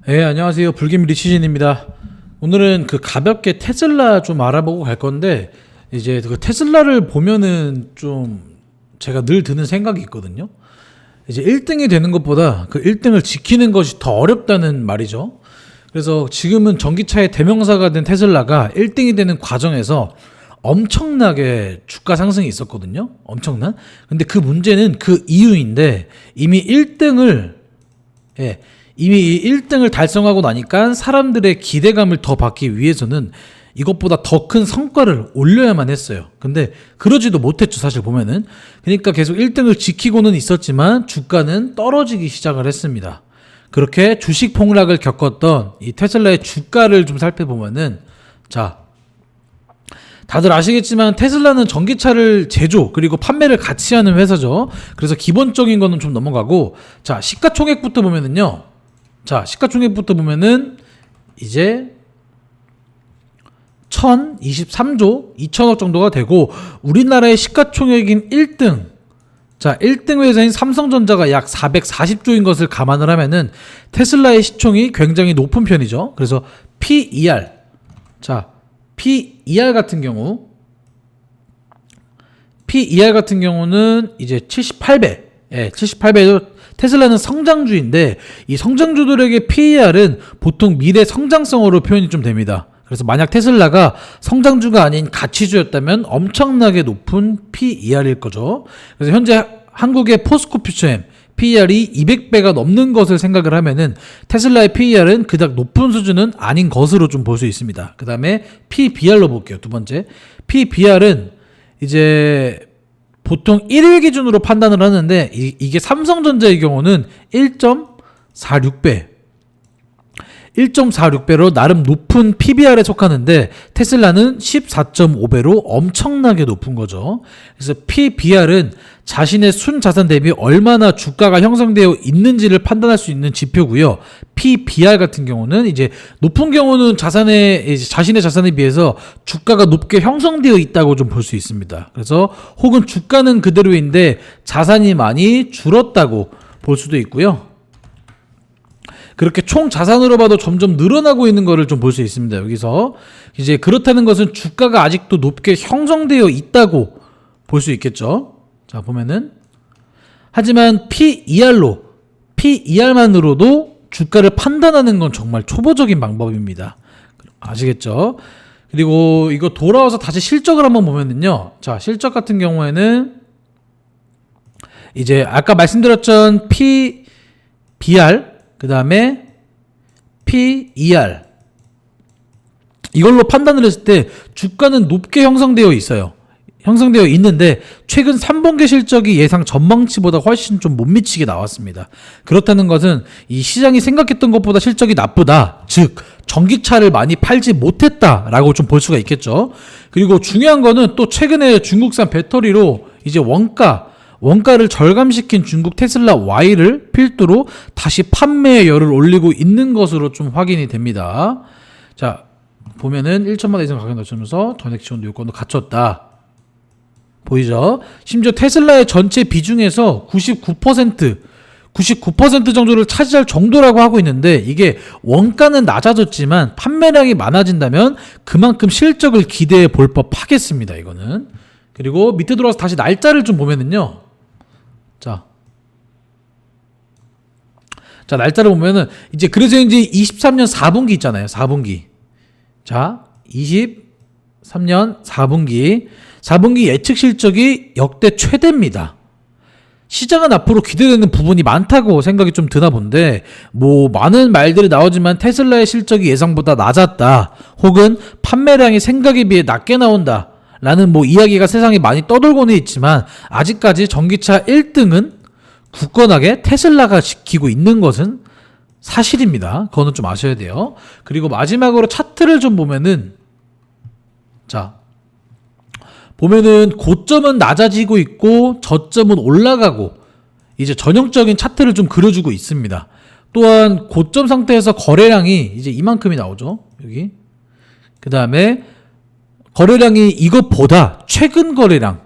네, 안녕하세요. 불김 리치진입니다. 오늘은 그 가볍게 테슬라 좀 알아보고 갈 건데, 이제 그 테슬라를 보면은 좀 제가 늘 드는 생각이 있거든요. 이제 1등이 되는 것보다 그 1등을 지키는 것이 더 어렵다는 말이죠. 그래서 지금은 전기차의 대명사가 된 테슬라가 1등이 되는 과정에서 엄청나게 주가 상승이 있었거든요. 엄청난. 근데 그 문제는 그 이유인데, 이미 1등을 달성하고 나니까 사람들의 기대감을 더 받기 위해서는 이것보다 더 큰 성과를 올려야만 했어요. 근데 그러지도 못했죠, 사실 보면은. 그러니까 계속 1등을 지키고는 있었지만 주가는 떨어지기 시작을 했습니다. 그렇게 주식 폭락을 겪었던 이 테슬라의 주가를 좀 살펴보면은, 자, 다들 아시겠지만 테슬라는 전기차를 제조 그리고 판매를 같이 하는 회사죠. 그래서 기본적인 거는 좀 넘어가고, 자, 시가총액부터 보면은요. 이제 1023조 2천억 정도가 되고, 우리나라의 시가총액인 1등, 자, 1등 회사인 삼성전자가 약 440조인 것을 감안을 하면은 테슬라의 시총이 굉장히 높은 편이죠. 그래서 PER, 자, PER 같은 경우는 이제 78배, 78배도. 테슬라는 성장주인데, 이 성장주들에게 PER은 보통 미래 성장성으로 표현이 좀 됩니다. 그래서 만약 테슬라가 성장주가 아닌 가치주였다면 엄청나게 높은 PER일 거죠. 그래서 현재 한국의 포스코 퓨처엠 PER이 200배가 넘는 것을 생각을 하면은 테슬라의 PER은 그닥 높은 수준은 아닌 것으로 좀 볼 수 있습니다. 그 다음에 PBR로 볼게요. 두 번째, PBR은 이제 보통 1일 기준으로 판단을 하는데, 이게 삼성전자의 경우는 1.46배로 나름 높은 PBR에 속하는데, 테슬라는 14.5배로 엄청나게 높은 거죠. 그래서 PBR은 자신의 순자산 대비 얼마나 주가가 형성되어 있는지를 판단할 수 있는 지표고요. PBR 같은 경우는 이제 높은 경우는 자신의 자산에 비해서 주가가 높게 형성되어 있다고 좀 볼 수 있습니다. 그래서 혹은 주가는 그대로인데 자산이 많이 줄었다고 볼 수도 있고요. 그렇게 총 자산으로 봐도 점점 늘어나고 있는 거를 좀 볼 수 있습니다. 여기서 이제 그렇다는 것은 주가가 아직도 높게 형성되어 있다고 볼 수 있겠죠. 자, 보면은, 하지만 PER만으로도 주가를 판단하는 건 정말 초보적인 방법입니다. 아시겠죠? 그리고 이거 돌아와서 다시 실적을 한번 보면은요. 자, 실적 같은 경우에는 이제 아까 말씀드렸던 PBR, 그 다음에 PER, 이걸로 판단을 했을 때 주가는 높게 형성되어 있는데 최근 3분기 실적이 예상 전망치보다 훨씬 좀 못 미치게 나왔습니다. 그렇다는 것은 이 시장이 생각했던 것보다 실적이 나쁘다, 즉 전기차를 많이 팔지 못했다라고 좀 볼 수가 있겠죠. 그리고 중요한 거는 또 최근에 중국산 배터리로 이제 원가를 절감시킨 중국 테슬라 Y를 필두로 다시 판매의 열을 올리고 있는 것으로 좀 확인이 됩니다. 자, 보면은 1천만 원 이상 가격 낮추면서 전액 지원도 요건도 갖췄다. 보이죠? 심지어 테슬라의 전체 비중에서 99% 정도를 차지할 정도라고 하고 있는데, 이게 원가는 낮아졌지만 판매량이 많아진다면 그만큼 실적을 기대해 볼 법하겠습니다. 이거는. 그리고 밑에 들어와서 다시 날짜를 좀 보면은요. 자, 날짜를 보면은 이제 그래서 이제 23년 4분기 있잖아요. 4분기. 자, 23년 4분기 예측 실적이 역대 최대입니다. 시장은 앞으로 기대되는 부분이 많다고 생각이 좀 드나 본데, 뭐 많은 말들이 나오지만 테슬라의 실적이 예상보다 낮았다, 혹은 판매량이 생각에 비해 낮게 나온다 라는 뭐 이야기가 세상에 많이 떠돌고는 있지만, 아직까지 전기차 1등은 굳건하게 테슬라가 지키고 있는 것은 사실입니다. 그거는 좀 아셔야 돼요. 그리고 마지막으로 차트를 좀 보면은, 자, 보면은 고점은 낮아지고 있고 저점은 올라가고, 이제 전형적인 차트를 좀 그려주고 있습니다. 또한 고점 상태에서 거래량이 이제 이만큼이 나오죠. 여기. 그 다음에 거래량이 이것보다 최근 거래량이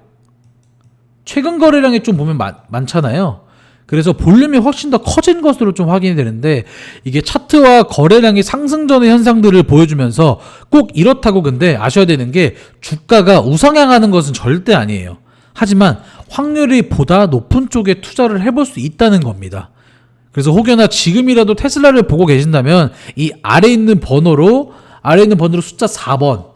좀 보면 많잖아요. 그래서 볼륨이 훨씬 더 커진 것으로 좀 확인이 되는데 이게 차트와 거래량이 상승전의 현상들을 보여주면서 꼭 이렇다고 근데 아셔야 되는 게 주가가 우상향하는 것은 절대 아니에요. 하지만 확률이 보다 높은 쪽에 투자를 해볼 수 있다는 겁니다. 그래서 혹여나 지금이라도 테슬라를 보고 계신다면 이 아래 있는 번호로 숫자 4번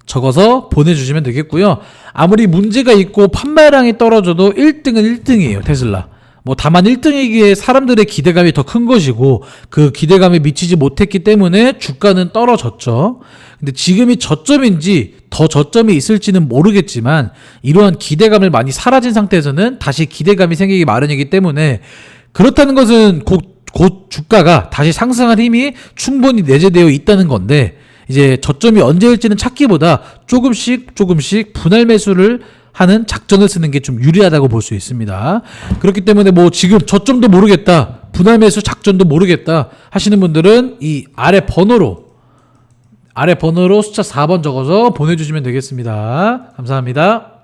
적어서 보내주시면 되겠고요. 아무리 문제가 있고 판매량이 떨어져도 1등은 1등이에요. 테슬라. 다만 1등이기에 사람들의 기대감이 더 큰 것이고 그 기대감에 미치지 못했기 때문에 주가는 떨어졌죠. 근데 지금이 저점인지 더 저점이 있을지는 모르겠지만 이러한 기대감을 많이 사라진 상태에서는 다시 기대감이 생기기 마련이기 때문에 그렇다는 것은 곧 주가가 다시 상승할 힘이 충분히 내재되어 있다는 건데 이제 저점이 언제일지는 찾기보다 조금씩 분할 매수를 하는 작전을 쓰는 게 좀 유리하다고 볼 수 있습니다. 그렇기 때문에 지금 저점도 모르겠다, 분할 매수 작전도 모르겠다 하시는 분들은 이 아래 번호로 숫자 4번 적어서 보내주시면 되겠습니다. 감사합니다.